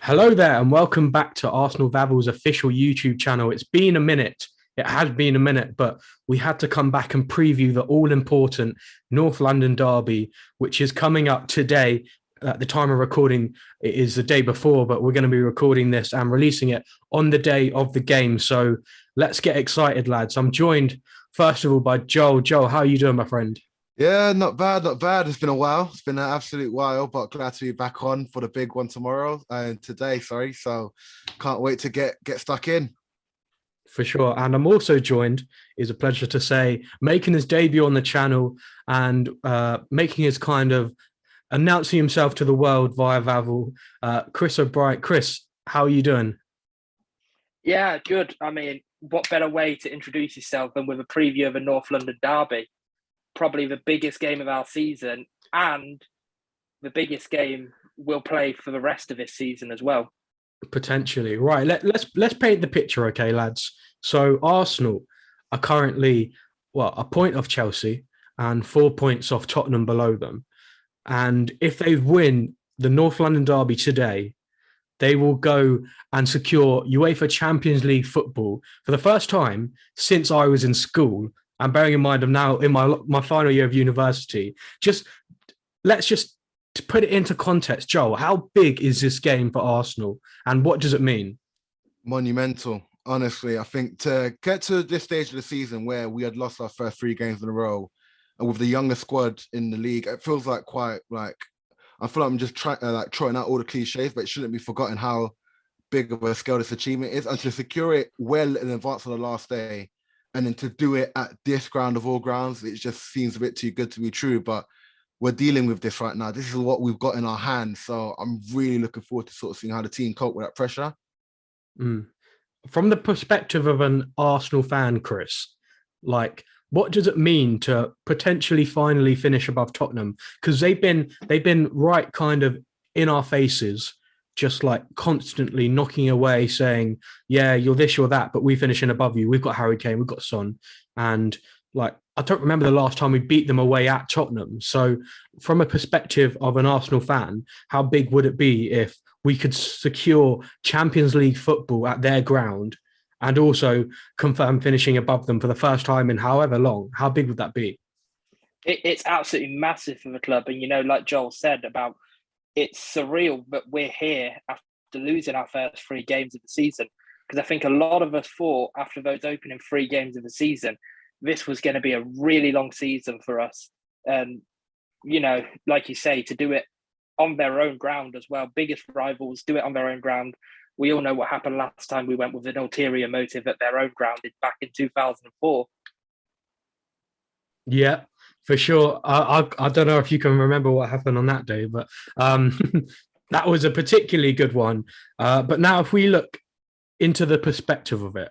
Hello there, and welcome back to Arsenal Vavel's official YouTube channel. It's been a minute. It has been a minute, but we had to come back and preview the all-important North London derby, which is coming up today. At the time of recording, it is the day before, but we're going to be recording this and releasing it on the day of the game. So let's get excited, lads. I'm joined, first of all, by Joel. Joel, how are you doing, my friend? Yeah, not bad, not bad. It's been a while. It's been an absolute while, but glad to be back on for the big one tomorrow and today, sorry. So can't wait to get stuck in. For sure. And I'm also joined, is a pleasure to say, making his debut on the channel and making his kind of announcing himself to the world via Vavel, Chris O'Brien. Chris, how are you doing? Yeah, good. I mean, what better way to introduce yourself than with a preview of a North London derby? Probably the biggest game of our season and the biggest game we'll play for the rest of this season as well. Potentially. Right. Let's paint the picture, okay, lads. So Arsenal are currently a point off Chelsea and 4 points off Tottenham below them. And if they win the North London derby today, they will go and secure UEFA Champions League football for the first time since I was in school. And bearing in mind I'm now in my final year of university. Let's to put it into context, Joel, how big is this game for Arsenal and what does it mean? Monumental. Honestly, I think to get to this stage of the season where we had lost our first three games in a row, and with the youngest squad in the league, it feels like quite like I feel like I'm just trying trotting out all the cliches, but it shouldn't be forgotten how big of a scale this achievement is, and to secure it well in advance of the last day, and then to do it at this ground of all grounds, it just seems a bit too good to be true. But we're dealing with this right now. This is what we've got in our hands. So I'm really looking forward to sort of seeing how the team cope with that pressure. Mm. From the perspective of an Arsenal fan, Chris, like what does it mean to potentially finally finish above Tottenham? Because they've been right kind of in our faces, just like constantly knocking away, saying, "Yeah, you're this, you're that," but we finishing above you. We've got Harry Kane, we've got Son, and like I don't remember the last time we beat them away at Tottenham. So, from a perspective of an Arsenal fan, how big would it be if we could secure Champions League football at their ground and also confirm finishing above them for the first time in however long? How big would that be? It's absolutely massive for the club. And, like Joel said about it's surreal that we're here after losing our first three games of the season. Because I think a lot of us thought after those opening three games of the season, this was going to be a really long season for us. And, like you say, to do it on their own ground as well, biggest rivals do it on their own ground. We all know what happened last time we went with an ulterior motive at their own ground back in 2004. Yeah, for sure. I don't know if you can remember what happened on that day, but that was a particularly good one. But now, if we look into the perspective of it,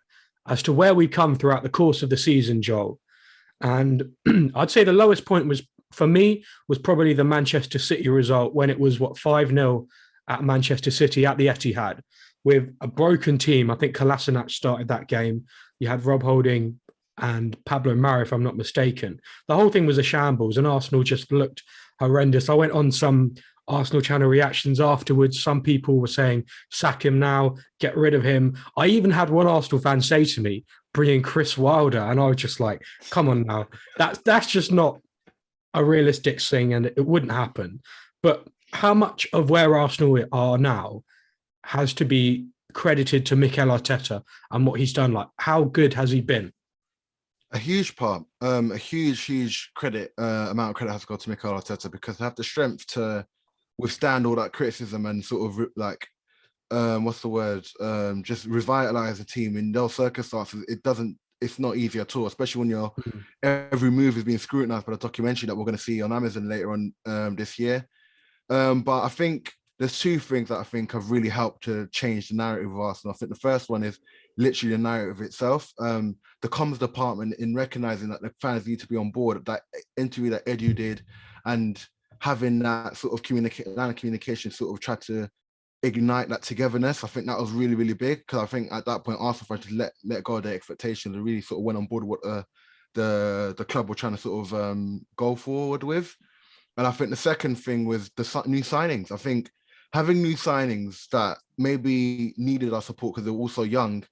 as to where we come throughout the course of the season, Joel, and I'd say the lowest point was for me was probably the Manchester City result when it was 5-0 at Manchester City at the Etihad with a broken team. I think Kolasinac started that game. You had Rob Holding and Pablo Mari, if I'm not mistaken. The whole thing was a shambles, and Arsenal just looked horrendous. I went on some Arsenal channel reactions afterwards. Some people were saying, sack him now, get rid of him. I even had one Arsenal fan say to me, bring in Chris Wilder. And I was just like, come on now. That's just not a realistic thing, and it wouldn't happen. But how much of where Arsenal are now has to be credited to Mikel Arteta and what he's done? Like, how good has he been? A huge part, a huge credit, amount of credit has to go to Mikel Arteta because they have the strength to withstand all that criticism and sort of like, what's the word? Just revitalize a team in those circumstances. It's not easy at all, especially when every move is being scrutinized by the documentary that we're going to see on Amazon later on this year. But I think there's two things that I think have really helped to change the narrative of Arsenal. I think the first one is literally the narrative itself. The comms department in recognizing that the fans need to be on board. That interview that Edu did, and having that sort of line of communication sort of try to ignite that togetherness. I think that was really, really big because I think at that point Arsenal fans just let go of their expectations and really sort of went on board with what the club were trying to sort of go forward with. And I think the second thing was the new signings. I think having new signings that maybe needed our support because they were also young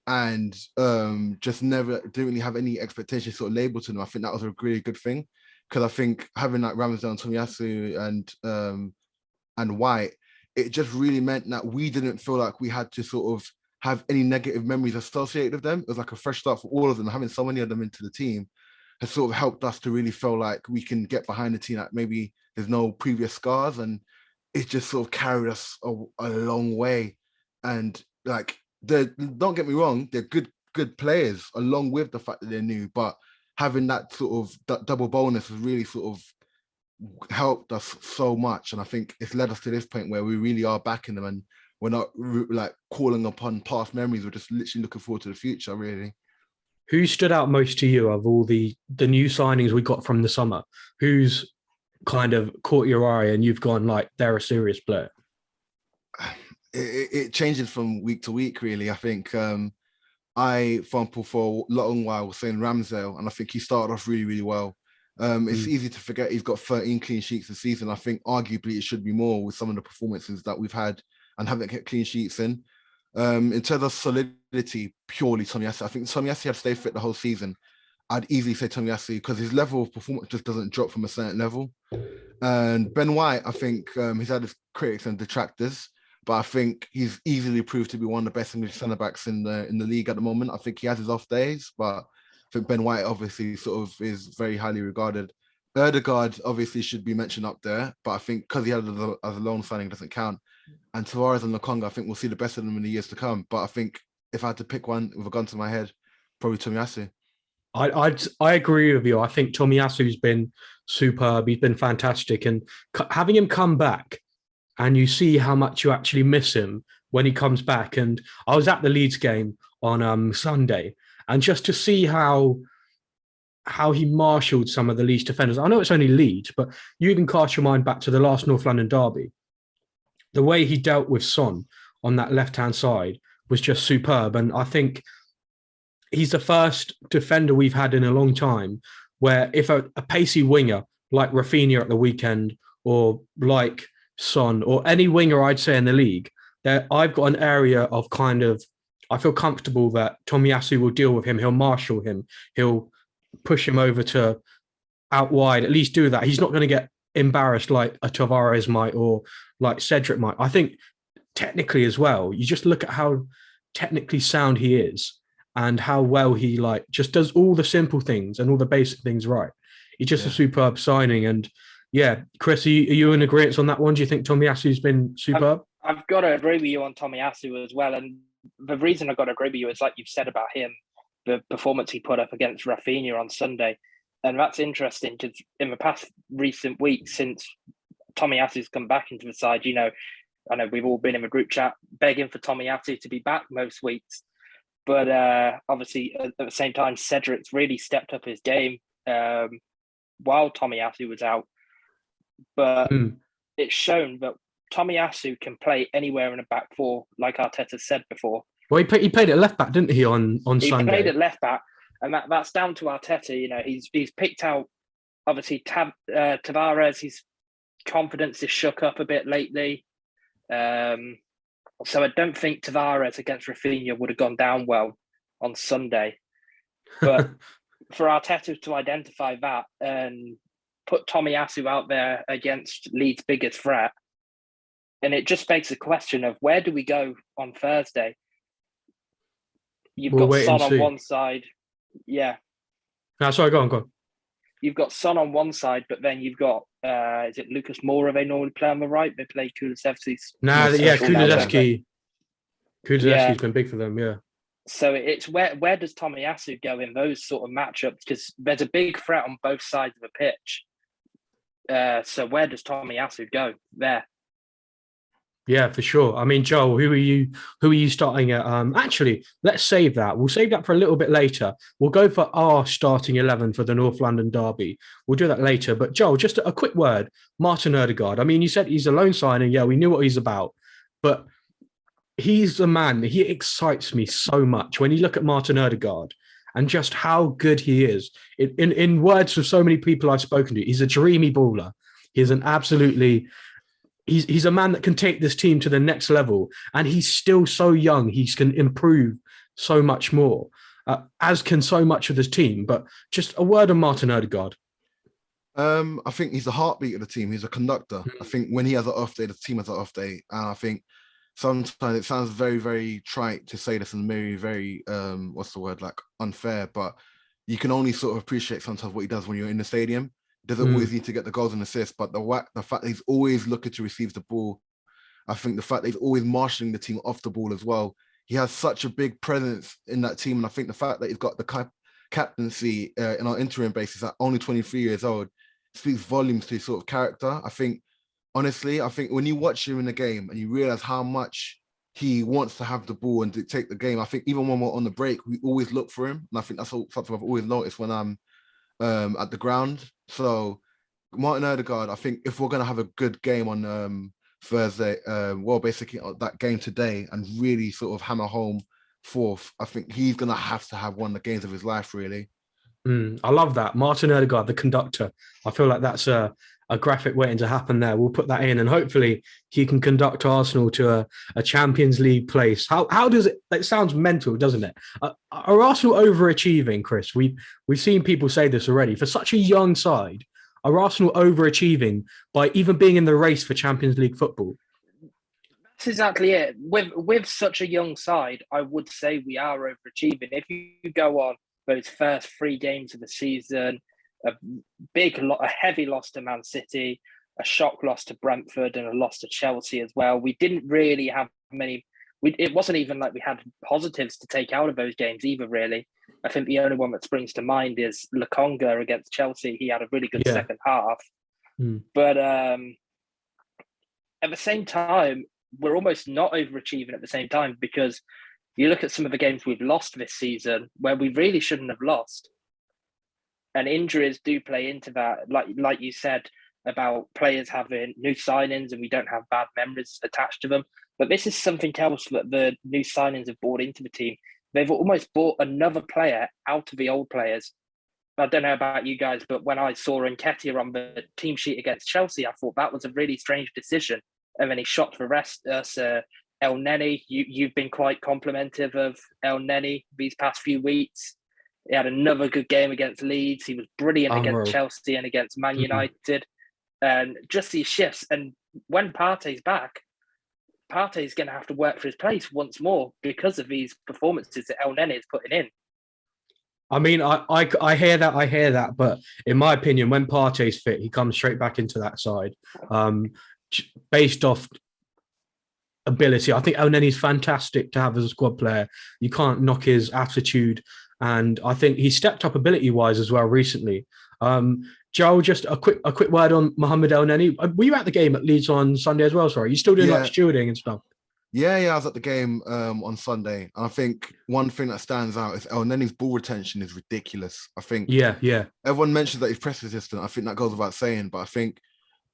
and just never didn't really have any expectations sort of labeled to them. I think that was a really good thing, because I think having like Ramsdale, Tomiyasu, and White, it just really meant that we didn't feel like we had to sort of have any negative memories associated with them. It was like a fresh start for all of them. Having so many of them into the team has sort of helped us to really feel like we can get behind the team, that maybe there's no previous scars, and it just sort of carried us a long way. And like, don't get me wrong, they're good players, along with the fact that they're new, but having that sort of double bonus has really sort of helped us so much. And I think it's led us to this point where we really are backing them, and we're not like calling upon past memories. We're just literally looking forward to the future, really. Who stood out most to you of all the new signings we got from the summer? Who's kind of caught your eye and you've gone like, they're a serious player? It changes from week to week, really. I think I, for example, for a long while was saying Ramsdale, and I think he started off really, really well. It's easy to forget he's got 13 clean sheets this season. I think arguably it should be more with some of the performances that we've had and haven't kept clean sheets in. In terms of solidity, purely Tomiyasu. I think Tomiyasu had stayed fit the whole season. I'd easily say Tomiyasu, because his level of performance just doesn't drop from a certain level. And Ben White, I think he's had his critics and detractors, but I think he's easily proved to be one of the best English centre backs in the league at the moment. I think he has his off days, but I think Ben White obviously sort of is very highly regarded. Ødegaard obviously should be mentioned up there, but I think because he had it as a loan signing, doesn't count. And Tavares and Lokonga, I think we'll see the best of them in the years to come. But I think if I had to pick one with a gun to my head, probably Tomiyasu. I agree with you. I think Tomiyasu's been superb. He's been fantastic, and having him come back, and you see how much you actually miss him when he comes back. And I was at the Leeds game on Sunday, and just to see how he marshalled some of the Leeds defenders. I know it's only Leeds, but you even cast your mind back to the last North London derby. The way he dealt with Son on that left-hand side was just superb. And I think he's the first defender we've had in a long time where if a pacey winger like Rafinha at the weekend, or like Son, or any winger I'd say in the league, that I've got an area of kind of, I feel comfortable that Tomiyasu will deal with him. He'll marshal him. He'll push him over to out wide, at least do that. He's not going to get embarrassed like a Tavares might, or like Cedric might. I think technically as well, you just look at how technically sound he is and how well he like just does all the simple things and all the basic things right. He's just a superb signing. And yeah, Chris, are you in agreement on that one? Do you think Tomiyasu's been superb? I've got to agree with you on Tomiyasu as well. And the reason I've got to agree with you is, like you've said about him, the performance he put up against Rafinha on Sunday. And that's interesting because in the past recent weeks, since Tomiyasu's come back into the side, you know, I know we've all been in the group chat begging for Tomiyasu to be back most weeks. But obviously, at the same time, Cedric's really stepped up his game while Tomiyasu was out. But it's shown that Tomiyasu can play anywhere in a back four, like Arteta said before. Well, he played at left back, didn't he, on Sunday? He played at left back, and that's down to Arteta. You know, he's picked out, obviously, Tavares. His confidence is shook up a bit lately. So I don't think Tavares against Rafinha would have gone down well on Sunday. But for Arteta to identify that and put Tomiyasu out there against Leeds' biggest threat, and it just begs the question of where do we go on Thursday? You've got Son on one side. Yeah. No, sorry, go on. You've got Son on one side, but then you've got, is it Lucas Moura they normally play on the right? They play Kulusevski's. Kulusevski's been big for them, yeah. So it's where does Tomiyasu go in those sort of matchups? Because there's a big threat on both sides of the pitch. So where does Tomiyasu go there? Yeah, for sure. I mean, Joel, who are you starting at? Actually, let's save that. We'll save that for a little bit later. We'll go for our starting 11 for the North London derby. We'll do that later. But Joel, just a quick word. Martin Ødegaard. I mean, you said he's a loan signing. Yeah, we knew what he's about. But he's the man. He excites me so much when you look at Martin Ødegaard and just how good he is. In words of so many people I've spoken to, he's a dreamy baller. He's an absolutely he's a man that can take this team to the next level, and he's still so young. He can improve so much more, as can so much of this team. But just a word on Martin Odegaard. I think he's the heartbeat of the team. He's a conductor. I think when he has an off day, the team has an off day. And I think sometimes it sounds very, very trite to say this and very, very what's the word, like unfair, but you can only sort of appreciate sometimes what he does when you're in the stadium. He doesn't always need to get the goals and assists, but the fact that he's always looking to receive the ball, I think the fact that he's always marshalling the team off the ball as well. He has such a big presence in that team. And I think the fact that he's got the captaincy in our interim basis at only 23 years old speaks volumes to his sort of character. I think, honestly, when you watch him in the game and you realize how much he wants to have the ball and dictate the game, I think even when we're on the break, we always look for him. And I think that's something I've always noticed when I'm at the ground. So Martin Odegaard, I think if we're going to have a good game on Thursday, basically that game today and really sort of hammer home fourth, I think he's going to have one of the games of his life, really. I love that. Martin Odegaard, the conductor. I feel like that's a graphic waiting to happen there. We'll put that in, and hopefully he can conduct Arsenal to a Champions League place. How does it? It sounds mental, doesn't it? Are Arsenal overachieving, Chris? We've seen people say this already. For such a young side, are Arsenal overachieving by even being in the race for Champions League football? That's exactly it. With such a young side, I would say we are overachieving. If you go on those first 3 games of the season, a heavy loss to Man City, a shock loss to Brentford, and a loss to Chelsea as well. We didn't really have many. It wasn't even like we had positives to take out of those games either, really. I think the only one that springs to mind is Lokonga against Chelsea. He had a really good second half. But at the same time, we're almost not overachieving at the same time, because you look at some of the games we've lost this season where we really shouldn't have lost. And injuries do play into that. Like you said about players having new signings and we don't have bad memories attached to them. But this is something else that the new signings have brought into the team. They've almost brought another player out of the old players. I don't know about you guys, but when I saw Nketiah on the team sheet against Chelsea, I thought that was a really strange decision. And then he shot the rest us. Elneny, you've been quite complimentive of Elneny these past few weeks. He had another good game against Leeds. He was brilliant against Chelsea and against Man United. And just these shifts. And when Partey's back, Partey's going to have to work for his place once more because of these performances that Elneny is putting in. I mean, I hear that, but in my opinion, when Partey's fit, he comes straight back into that side. Based off ability, I think Elneny's fantastic to have as a squad player. You can't knock his attitude, and I think he stepped up ability-wise as well recently. Joel, just a quick word on Mohamed Elneny. Were you at the game at Leeds on Sunday as well? Sorry, you still doing like stewarding and stuff? Yeah, I was at the game on Sunday. And I think one thing that stands out is Elneny's ball retention is ridiculous. I think everyone mentions that he's press resistant. I think that goes without saying, but I think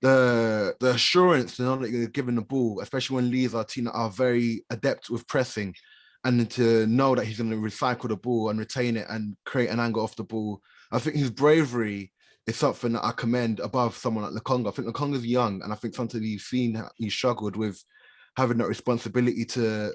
the assurance to know that you're given the ball, especially when Leeds are a team that are very adept with pressing, and to know that he's going to recycle the ball and retain it and create an angle off the ball. I think his bravery is something that I commend above someone like Lokonga. I think Lokonga's young, and I think sometimes you've seen he struggled with having that responsibility to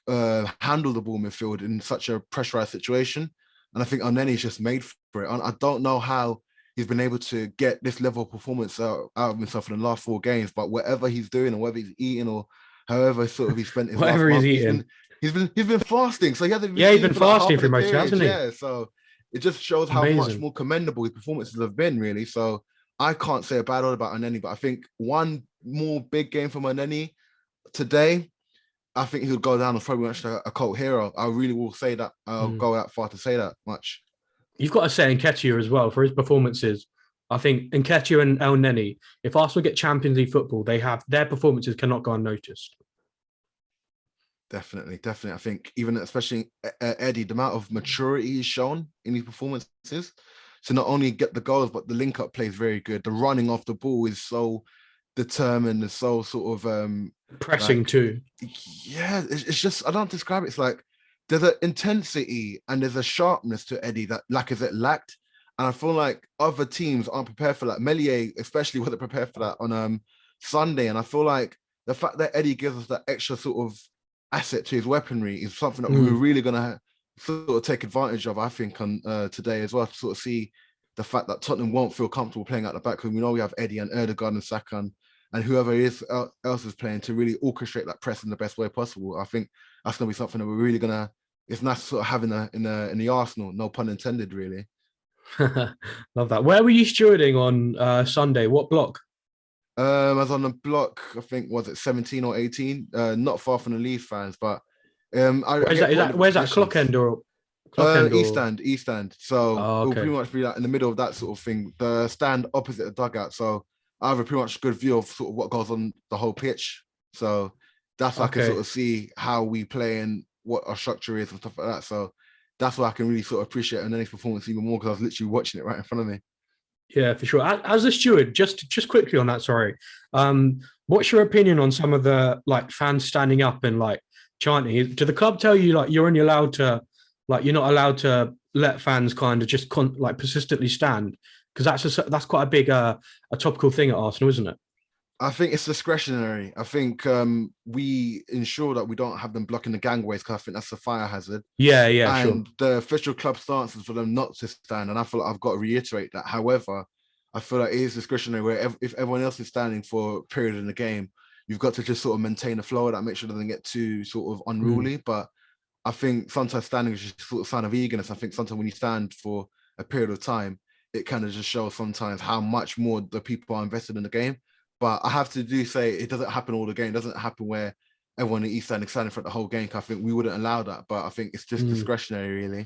handle the ball midfield in such a pressurized situation. And I think Elneny's just made for it. And I don't know how he's been able to get this level of performance out of himself in the last 4 games, but whatever he's doing or whether he's eating or however sort of he spent his whatever last he's month, eating. He's been fasting. So he hasn't he's been fasting for most, hasn't he? Yeah, so it just shows how much more commendable his performances have been, really. So I can't say a bad word about Elneny, but I think one more big game from Elneny today, I think he'll go down as probably much a cult hero. I really will say that. I'll go that far to say that much. You've got to say Nketiah as well for his performances. I think Nketiah and Elneny, if Arsenal get Champions League football, their performances cannot go unnoticed. Definitely. I think even especially Eddie, the amount of maturity he's shown in his performances to not only get the goals, but the link-up play is very good. The running off the ball is so determined and so sort of pressing too. Yeah, it's just, I don't describe it. It's like there's an intensity and there's a sharpness to Eddie that Lacazette lacked. And I feel like other teams aren't prepared for that. Meslier especially wasn't prepared for that on Sunday. And I feel like the fact that Eddie gives us that extra sort of asset to his weaponry is something that we're really going to sort of take advantage of, I think, on today as well, to sort of see the fact that Tottenham won't feel comfortable playing at the back, because we know we have Eddie and Erdegaard and Saka and whoever else is playing to really orchestrate that press in the best way possible. I think that's going to be something that we're really going to, it's nice to sort of have in the arsenal, no pun intended, really. Love that. Where were you stewarding on Sunday? What block? I was on the block, I think, was it 17 or 18? Not far from the Leeds fans, but where's that clock end or East End. So Oh, it will okay. pretty much be like in the middle of that sort of thing. The stand opposite the dugout. So I have a pretty much good view of sort of what goes on the whole pitch. So that's why I can sort of see how we play and what our structure is and stuff like that. So that's why I can really sort of appreciate Elneny's performance even more, because I was literally watching it right in front of me. Yeah, for sure. As a steward, just quickly on that, sorry. What's your opinion on some of the like fans standing up and like chanting? Do the club tell you like you're only allowed to, like you're not allowed to let fans kind of just like persistently stand? Because that's quite a big a topical thing at Arsenal, isn't it? I think it's discretionary. I think we ensure that we don't have them blocking the gangways, because I think that's a fire hazard. Yeah, sure. And the official club stance is for them not to stand. And I feel like I've got to reiterate that. However, I feel like it is discretionary, where if everyone else is standing for a period in the game, you've got to just sort of maintain the flow of that, make sure it doesn't get too sort of unruly. But I think sometimes standing is just sort of sign of eagerness. I think sometimes when you stand for a period of time, it kind of just shows sometimes how much more the people are invested in the game. But I have to say it doesn't happen all the game. It doesn't happen where everyone in East End is standing for the whole game. I think we wouldn't allow that, but I think it's just discretionary, really.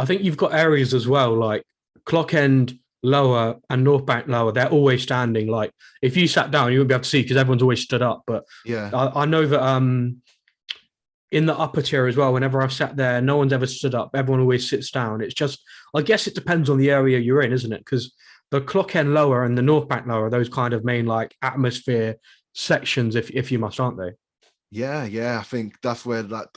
I think you've got areas as well, like clock end lower and North Bank lower. They're always standing. Like if you sat down, you wouldn't be able to see because everyone's always stood up. But yeah, I know that in the upper tier as well, whenever I've sat there, no one's ever stood up. Everyone always sits down. It's just, I guess it depends on the area you're in, isn't it? Because the clock end lower and the North Bank lower are those kind of main like atmosphere sections, if you must, aren't they? Yeah. I think that's where that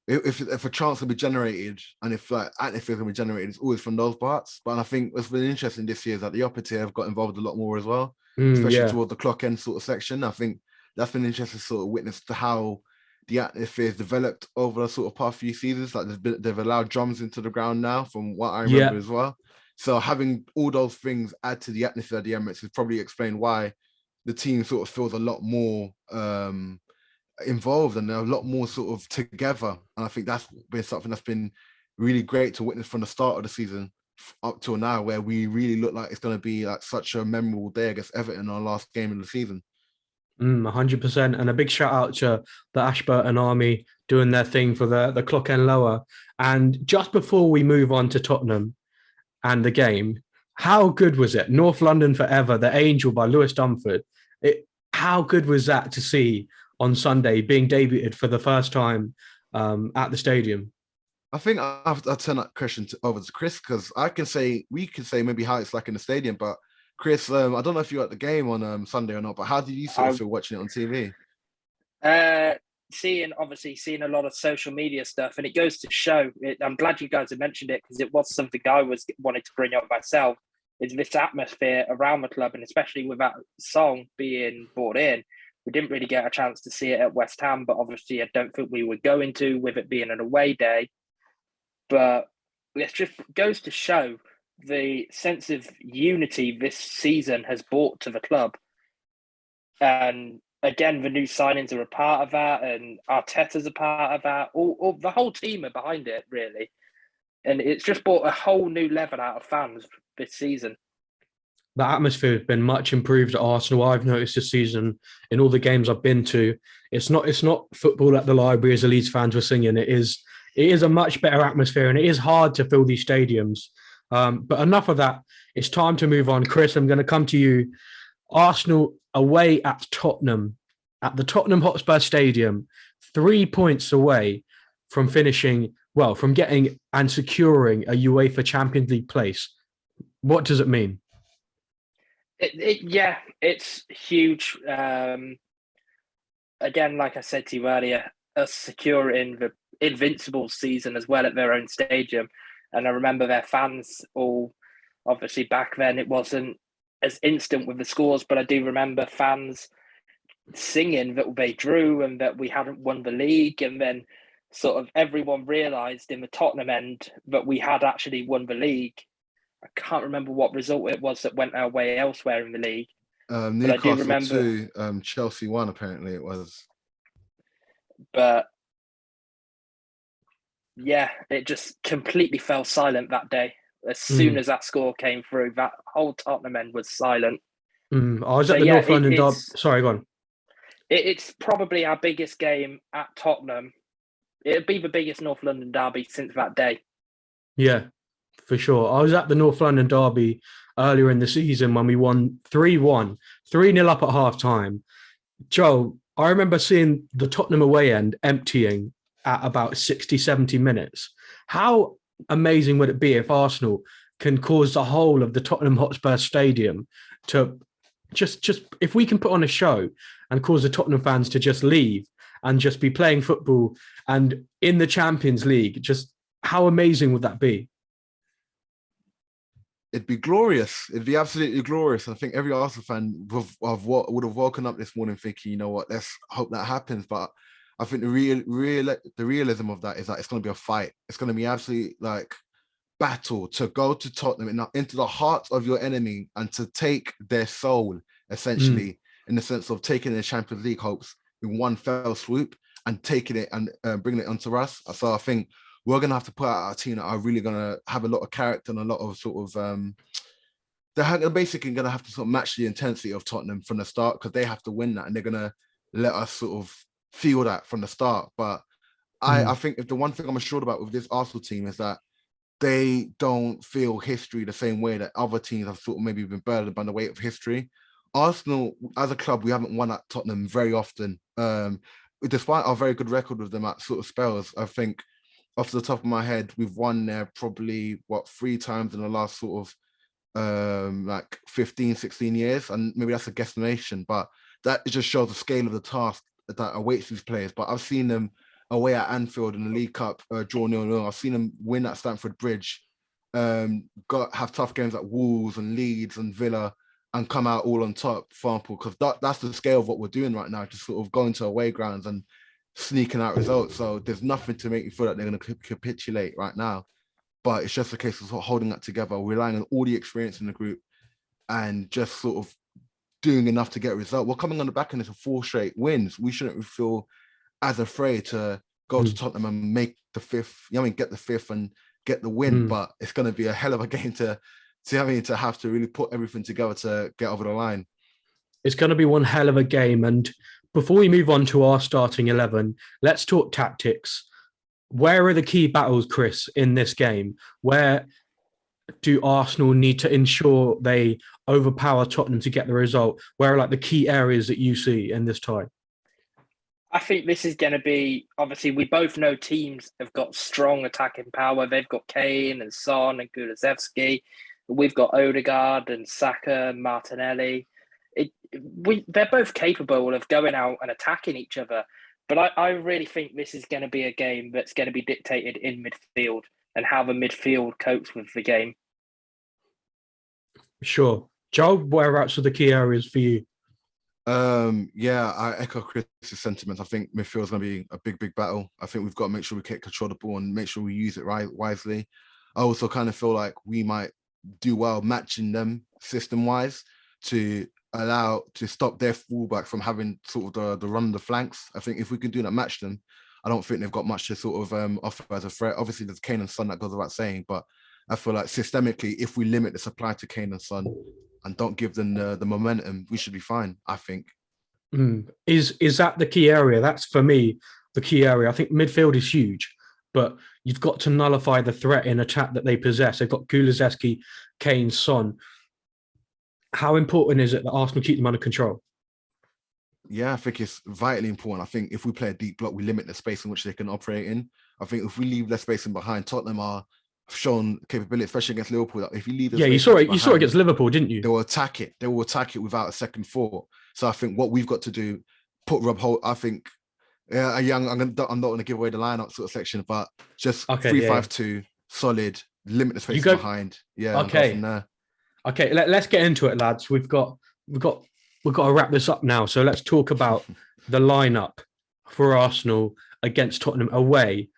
if a chance can be generated and if like atmosphere can be generated, it's always from those parts. But I think what's been interesting this year is that the upper tier have got involved a lot more as well, especially towards the clock end sort of section. I think that's been interesting to sort of witness to how the atmosphere has developed over the sort of past few seasons. Like they've allowed drums into the ground now, from what I remember as well. So having all those things add to the atmosphere of the Emirates has probably explained why the team sort of feels a lot more involved and they're a lot more sort of together. And I think that's been something that's been really great to witness from the start of the season up till now, where we really look like it's going to be like such a memorable day against Everton, our last game of the season. 100%. And a big shout out to the Ashburton Army doing their thing for the clock end lower. And just before we move on to Tottenham and the game, how good was it? North London Forever, The Angel by Lewis Dunford. How good was that to see on Sunday being debuted for the first time at the stadium? I think I'll turn that question over to Chris, because we can say maybe how it's like in the stadium, but Chris, I don't know if you were at the game on Sunday or not, but how did you sort of feel watching it on TV? Seeing a lot of social media stuff, and it goes to show, I'm glad you guys have mentioned it, because it was something I was wanting to bring up myself, is this atmosphere around the club, and especially with that song being brought in. We didn't really get a chance to see it at West Ham, but obviously I don't think we were going to, with it being an away day. But it just goes to show the sense of unity this season has brought to the club. And again, the new signings are a part of that, and Arteta's a part of that. All the whole team are behind it, really. And it's just brought a whole new level out of fans this season. The atmosphere has been much improved at Arsenal. I've noticed this season in all the games I've been to. It's not football at the library, as the Leeds fans were singing. It is a much better atmosphere, and it is hard to fill these stadiums. But enough of that. It's time to move on. Chris, I'm going to come to you. Arsenal away at Tottenham, at the Tottenham Hotspur Stadium, 3 points away from from getting and securing a UEFA Champions League place. What does it mean? It's huge. Again, like I said to you earlier, us securing the Invincible season as well at their own stadium. And I remember their fans all, obviously back then, it wasn't as instant with the scores, but I do remember fans singing that they drew and that we hadn't won the league, and then sort of everyone realised in the Tottenham end that we had actually won the league. I can't remember what result it was that went our way elsewhere in the league. Newcastle but I do remember 2, Chelsea 1, apparently it was. But yeah, it just completely fell silent that day. As soon as that score came through, that whole Tottenham end was silent. I was at the North London derby. Sorry, go on. It's probably our biggest game at Tottenham. It'd be the biggest North London derby since that day. Yeah, for sure. I was at the North London derby earlier in the season when we won 3-1, 3-0 up at half time. Joe, I remember seeing the Tottenham away end emptying at about 60, 70 minutes. How amazing would it be if Arsenal can cause the whole of the Tottenham Hotspur Stadium to just if we can put on a show and cause the Tottenham fans to just leave and just be playing football and in the Champions League, just how amazing would that be? It'd be glorious. It'd be absolutely glorious. I think every Arsenal fan would have woken up this morning thinking, you know what, let's hope that happens. But I think the realism of that is that it's going to be a fight. It's going to be absolutely like battle to go to Tottenham into the heart of your enemy and to take their soul, essentially, in the sense of taking their Champions League hopes in one fell swoop and taking it and bringing it onto us. So I think we're going to have to put out our team that are really going to have a lot of character and a lot of sort of, they're basically going to have to sort of match the intensity of Tottenham from the start, because they have to win that and they're going to let us sort of feel that from the start. But I think if the one thing I'm assured about with this Arsenal team is that they don't feel history the same way that other teams have sort of maybe been burdened by the weight of history. Arsenal, as a club, we haven't won at Tottenham very often. Despite our very good record with them at sort of spells, I think off the top of my head, we've won there probably, 3 times in the last sort of like 15, 16 years. And maybe that's a guesstimation, but that just shows the scale of the task that awaits these players. But I've seen them away at Anfield in the League Cup, draw 0-0. I've seen them win at Stamford Bridge, have tough games at Wolves and Leeds and Villa, and come out all on top, for example, because that's the scale of what we're doing right now, just sort of going to away grounds and sneaking out results. So there's nothing to make you feel that they're going to capitulate right now. But it's just a case of sort of holding that together, relying on all the experience in the group and just sort of doing enough to get a result. We're coming on the back end of 4 straight wins. We shouldn't feel as afraid to go to Tottenham and make the 5th, get the 5th and get the win. But it's going to be a hell of a game to have to really put everything together to get over the line. It's going to be one hell of a game. And before we move on to our starting 11, let's talk tactics. Where are the key battles, Chris, in this game? Where do Arsenal need to ensure they overpower Tottenham to get the result? Where are like the key areas that you see in this tie? I think this is going to be, obviously, we both know teams have got strong attacking power. They've got Kane and Son and Kulusevski. We've got Odegaard and Saka and Martinelli. They're both capable of going out and attacking each other. But I really think this is going to be a game that's going to be dictated in midfield and how the midfield copes with the game. Sure. Joe, whereabouts are the key areas for you? I echo Chris's sentiments. I think midfield is going to be a big battle. I think we've got to make sure we take control of the ball and make sure we use it wisely. I also kind of feel like we might do well matching them system-wise to stop their fullback from having sort of the run on the flanks. I think if we can do that, match them, I don't think they've got much to sort of offer as a threat. Obviously, there's Kane and Son, that goes without saying, but I feel like systemically, if we limit the supply to Kane and Son and don't give them the momentum, we should be fine, I think. Is that the key area? That's, for me, the key area. I think midfield is huge, but you've got to nullify the threat in attack that they possess. They've got Kulusevski, Kane, Son. How important is it that Arsenal keep them under control? Yeah, I think it's vitally important. I think if we play a deep block, we limit the space in which they can operate in. I think if we leave less space in behind, Tottenham are shown capability, especially against Liverpool. That if you leave, you saw it. You saw it against Liverpool, didn't you? They will attack it. They will attack it without a second thought. So I think what we've got to do, put Rob Holt. I think, I'm not going to give away the lineup sort of section, but just 3-5-2, solid, limit the space behind. Yeah, okay. from there. Okay, let's get into it, lads. We've got to wrap this up now. So let's talk about the lineup for Arsenal against Tottenham away.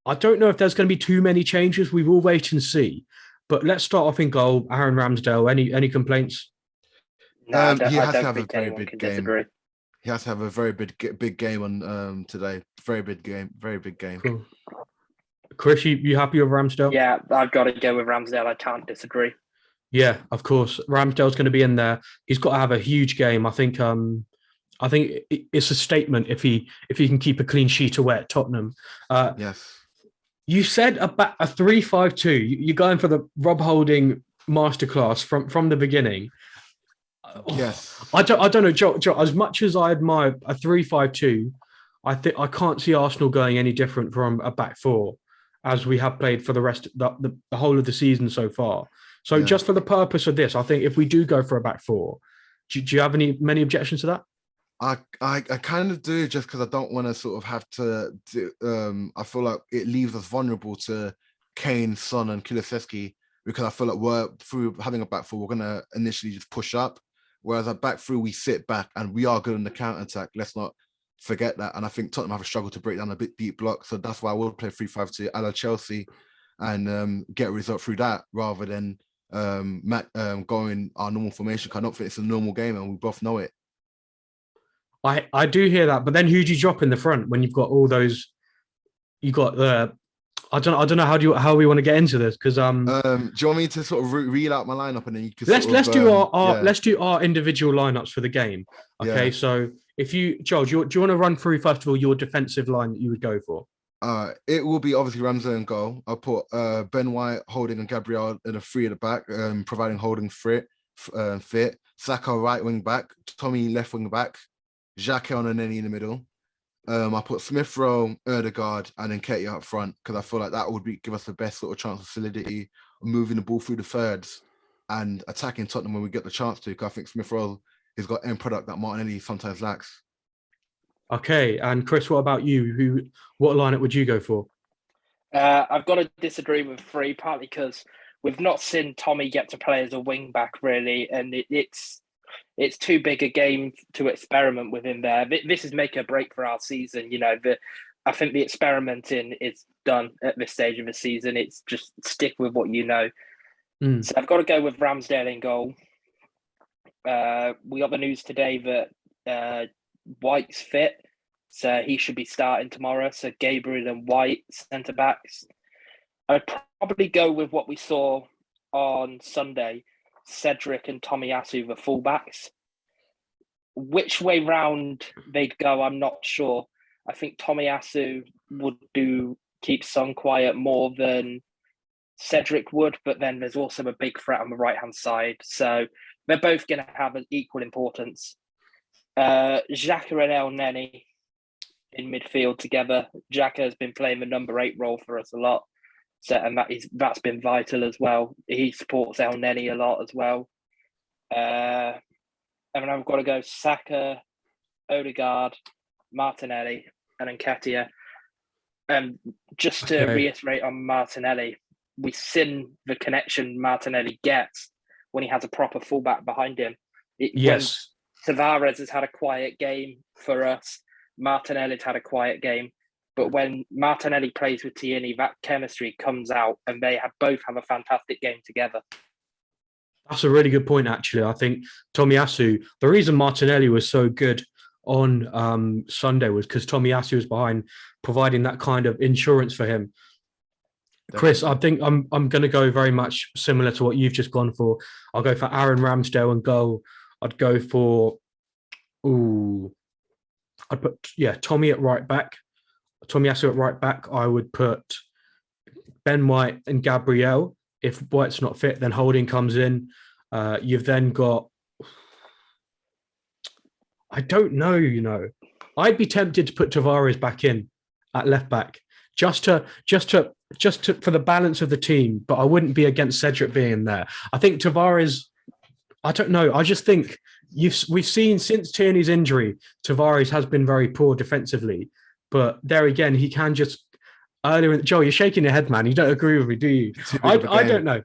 I don't know if there's going to be too many changes. We will wait and see. But let's start off in goal. Aaron Ramsdale. Any complaints? No, He I has to don't have a think very anyone big can game. disagree. He has to have a very big game on today. Very big game. Very big game. Cool. Chris, you happy with Ramsdale? Yeah, I've got to go with Ramsdale. I can't disagree. Yeah, of course. Ramsdale's going to be in there. He's got to have a huge game. I think it's a statement if he can keep a clean sheet away at Tottenham. Yes. You said about a 3-5-2. You're going for the Rob Holding masterclass from the beginning. Yes. I don't know, Joe. As much as I admire a 3-5-2, I can't see Arsenal going any different from a back four as we have played for the rest the whole of the season so far. So just for the purpose of this, I think if we do go for a back four, do you have many objections to that? I kind of do, just because I don't want to sort of have to I feel like it leaves us vulnerable to Kane, Son and Kulusevski, because I feel like we're through having a back four, we're gonna initially just push up. Whereas at back three, we sit back and we are good in the counter attack. Let's not forget that. And I think Tottenham have a struggle to break down a bit deep block. So that's why I will play 3-5-2 a la Chelsea and get a result through that rather than going our normal formation. I don't think it's a normal game and we both know it. I do hear that, but then who do you drop in the front when you've got all those? You got the. I don't know how we want to get into this because do you want me to sort of reel out my lineup and then you can let's do our individual lineups for the game. Okay, so if Joel, do you want to run through first of all your defensive line that you would go for? It will be obviously Ramsey in goal. I'll put Ben White, Holding, and Gabriel in a three at the back, providing Holding fit. Saka right wing back, Tommy left wing back, Xhaka on Elneny in the middle. I put Smith Rowe, Erdegaard, and then Nketiah up front because I feel like that would give us the best sort of chance of solidity of moving the ball through the thirds and attacking Tottenham when we get the chance to. Because I think Smith Rowe has got end product that Martinelli sometimes lacks. Okay, and Chris, what about you? What lineup would you go for? I've got to disagree with Free, partly because we've not seen Tommy get to play as a wing back really, and it's too big a game to experiment with him there. This is make or break for our season. You know, I think the experimenting is done at this stage of the season. It's just stick with what you know. So I've got to go with Ramsdale in goal. We got the news today that White's fit, so he should be starting tomorrow. So Gabriel and White centre backs. I'd probably go with what we saw on Sunday. Cedric and Tomiyasu the fullbacks. Which way round they'd go, I'm not sure. I think Tomiyasu would keep Son quiet more than Cedric would, but then there's also a big threat on the right-hand side. So they're both going to have an equal importance. Xhaka and Elneny in midfield together. Xhaka has been playing the number 8 role for us a lot. So, and that's been vital as well. He supports Elneny a lot as well. And then I've got to go Saka, Odegaard, Martinelli, and Nketiah. And just to reiterate on Martinelli, we've seen the connection Martinelli gets when he has a proper fullback behind him. Yes. When Tavares has had a quiet game for us, Martinelli's had a quiet game. But when Martinelli plays with Tierney, that chemistry comes out and they both have a fantastic game together. That's a really good point, actually. I think Tomiyasu, the reason Martinelli was so good on Sunday was because Tomiyasu was behind providing that kind of insurance for him. Definitely. Chris, I think I'm going to go very much similar to what you've just gone for. I'll go for Aaron Ramsdale and goal. I'd go for, I'd put, Tommy at right back. Tomiyasu at right back. I would put Ben White and Gabriel. If White's not fit, then Holding comes in. You've then got, I don't know, I'd be tempted to put Tavares back in at left back just to for the balance of the team, but I wouldn't be against Cedric being there. I think Tavares, I don't know. I just think we've seen since Tierney's injury, Tavares has been very poor defensively. But there again, he can just earlier. Joel, you're shaking your head, man. You don't agree with me, do you? I don't know.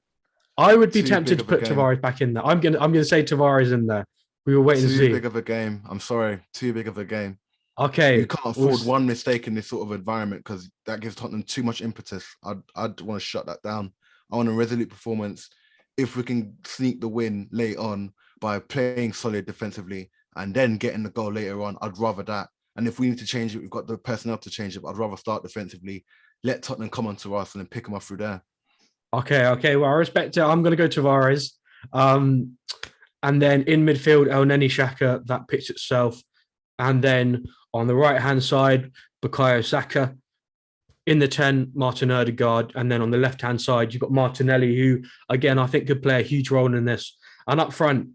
I would be Too tempted big to of a put game. Tavares back in there. I'm gonna say Tavares in there. We will wait and Too see. big of a game. I'm sorry. Too big of a game. Okay. You can't afford one mistake in this sort of environment because that gives Tottenham too much impetus. I'd want to shut that down. I want a resolute performance. If we can sneak the win late on by playing solid defensively and then getting the goal later on, I'd rather that. And if we need to change it, we've got the personnel to change it. But I'd rather start defensively, let Tottenham come onto us and then pick them up through there. Okay. Well, I respect it. I'm going to go Tavares. And then in midfield, Elneny, Xhaka, that pitch itself. And then on the right-hand side, Bukayo Saka. In the 10, Martin Odegaard. And then on the left-hand side, you've got Martinelli, who, again, I think could play a huge role in this. And up front,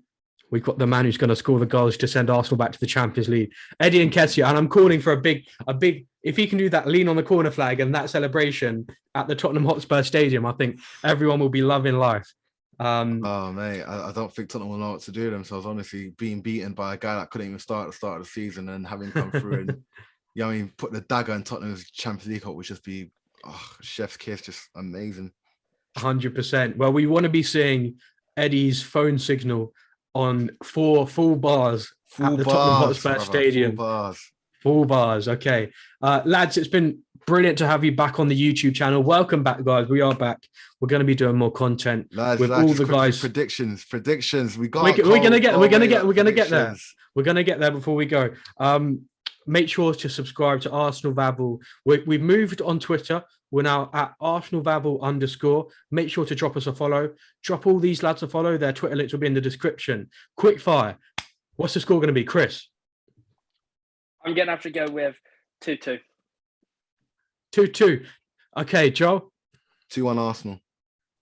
we've got the man who's going to score the goals to send Arsenal back to the Champions League, Eddie Nketiah. And I'm calling for a big, if he can do that lean on the corner flag and that celebration at the Tottenham Hotspur Stadium, I think everyone will be loving life. Oh, mate, I don't think Tottenham will know what to do themselves. Honestly, being beaten by a guy that couldn't even start at the start of the season and having come through and, you know, I mean, put the dagger in Tottenham's Champions League hope would just be, chef's kiss, just amazing. 100%. Well, we want to be seeing Eddie's phone signal on 4 full bars at the Tottenham Hotspur Stadium. Full bars. Okay. Lads, it's been brilliant to have you back on the YouTube channel. Welcome back, guys. We are back. We're going to be doing more content with all the guys. Predictions. We're going to get there. We're going to get there before we go. Make sure to subscribe to Arsenal Vavel. We've moved on Twitter. We're now at Arsenal Vavel _. Make sure to drop us a follow. Drop all these lads a follow. Their Twitter links will be in the description. Quick fire. What's the score going to be, Chris? I'm going to have to go with 2-2. 2-2. Okay, Joe? 2-1 Arsenal.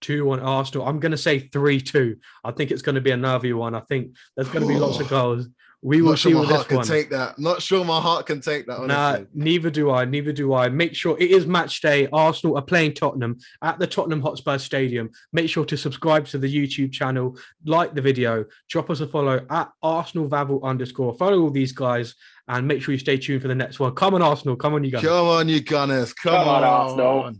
2-1 Arsenal. I'm going to say 3-2. I think it's going to be a nervy one. I think there's going to be lots of goals. We will see with this one. Take that. Not sure my heart can take that. Honestly. Nah, neither do I. Make sure it is match day. Arsenal are playing Tottenham at the Tottenham Hotspur Stadium. Make sure to subscribe to the YouTube channel, like the video, drop us a follow at Arsenal Vavel _. Follow all these guys and make sure you stay tuned for the next one. Come on, Arsenal. Come on, you guys. Come on, you Gunners. Come on, Arsenal.